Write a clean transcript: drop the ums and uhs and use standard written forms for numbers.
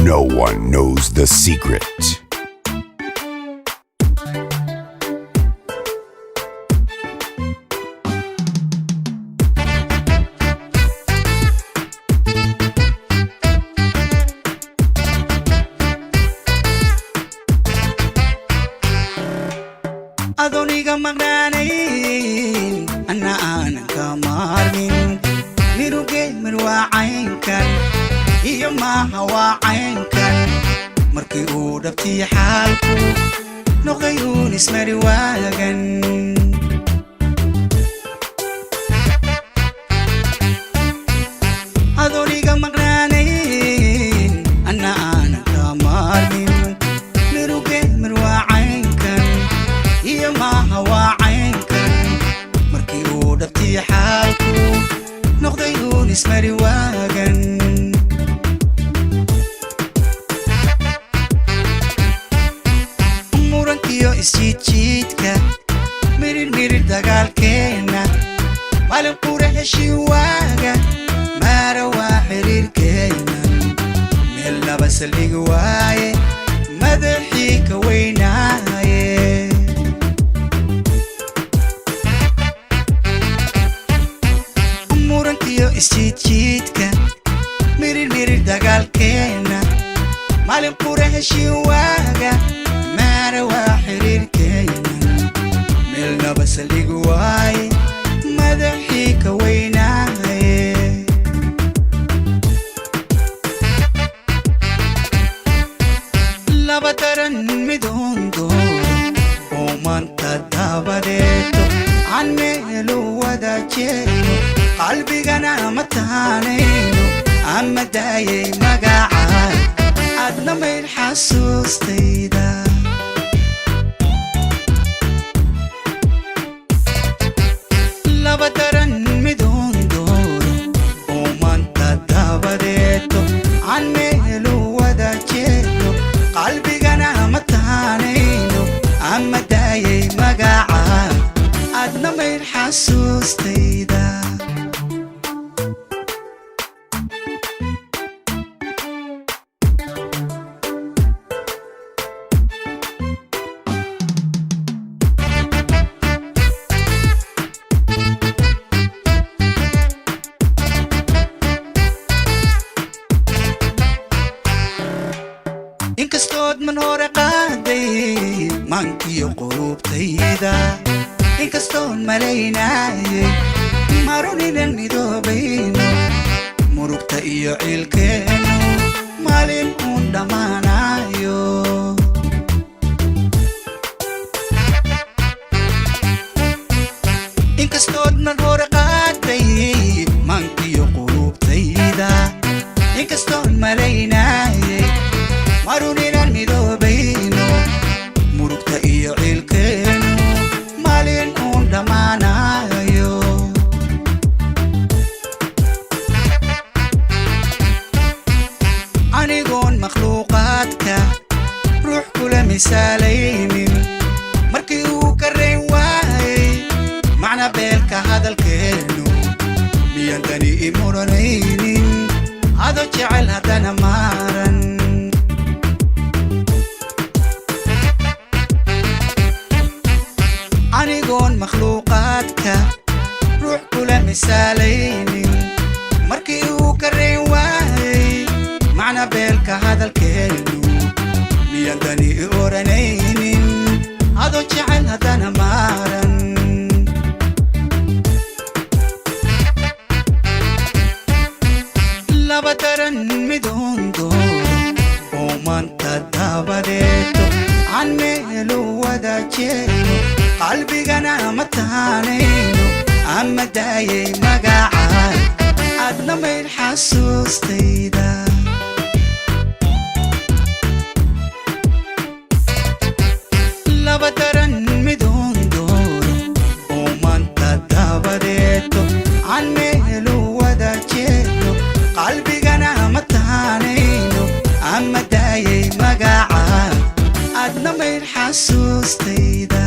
No one knows the secret. adoniga magnaanayn anna aanan ka maarmin miruge marwaacaynkan iyo maaha waacaynkan markii uu dhabtii xaalku noqday uun ismari waagan adoniga magnaanayn anna aanan ka maarmin miruge marwaacaynkan iyo maaha waacaynkan markii uu dhabtii xaalku noqday uun ismari waagan murankiyo isjiidjiidka mirir dagaalkeenna maalin qura heshii waaga maara waa xiriirkeennan meel laba saldhigi waaye madaxii ka weynaaye murankiyo isjiidjiidka mirir dagaalkeenna maalin qura heshii waaga maara waa xiriirkeennan meel laba saldhigi waaye madaxii ka weynaaye laba daran midoon dooro oo maanta dabadeeto aan meelu wada jeeyo qalbigana ma taanayno ama daayay magacaay adna mayl xasuustayda laba daran midoon dooro oo maanta dabadeeto aan meelu wada jeeyo qalbigana ma taanayno ama daayay magacaay adna mayl xasuustayda inkastood man hore qaaday maankiyo qulubtayda inkastoon malaynaayay maruninan midoobayno murugta iyo ciilkeennu maalin uun dhammaanayo inkastood man hore qaaday maankiyo qulubtayda inkastoon malaynaayay maruninan midoobayno murugta iyo ciilkeennu maalin uun dhammaanayo anigoon makhluuqaadka ruux kula misaalaynin markii uu ka rayn waayay macna beelka hadalkeennu miyan dani i muranaynin ado jecel haddana maaran anigoon makhluuqaadka ruux kula misaalaynin markii uu ka rayn waayay macna beelka hadalkeennu miyan dani i oranaynin ado jecel haddana maaran laba daran midoon dooro oo maanta dabadeeto aan meelu wada jeeyo qalbigana ma taanayno ama daayay magacaay adna mayl xasuustayda laba daran midoon dooro oo maanta dabadeeto aan meelu wada jeeyo qalbigana ma taanayno ama daayay magacaay adna mayl xasuustayda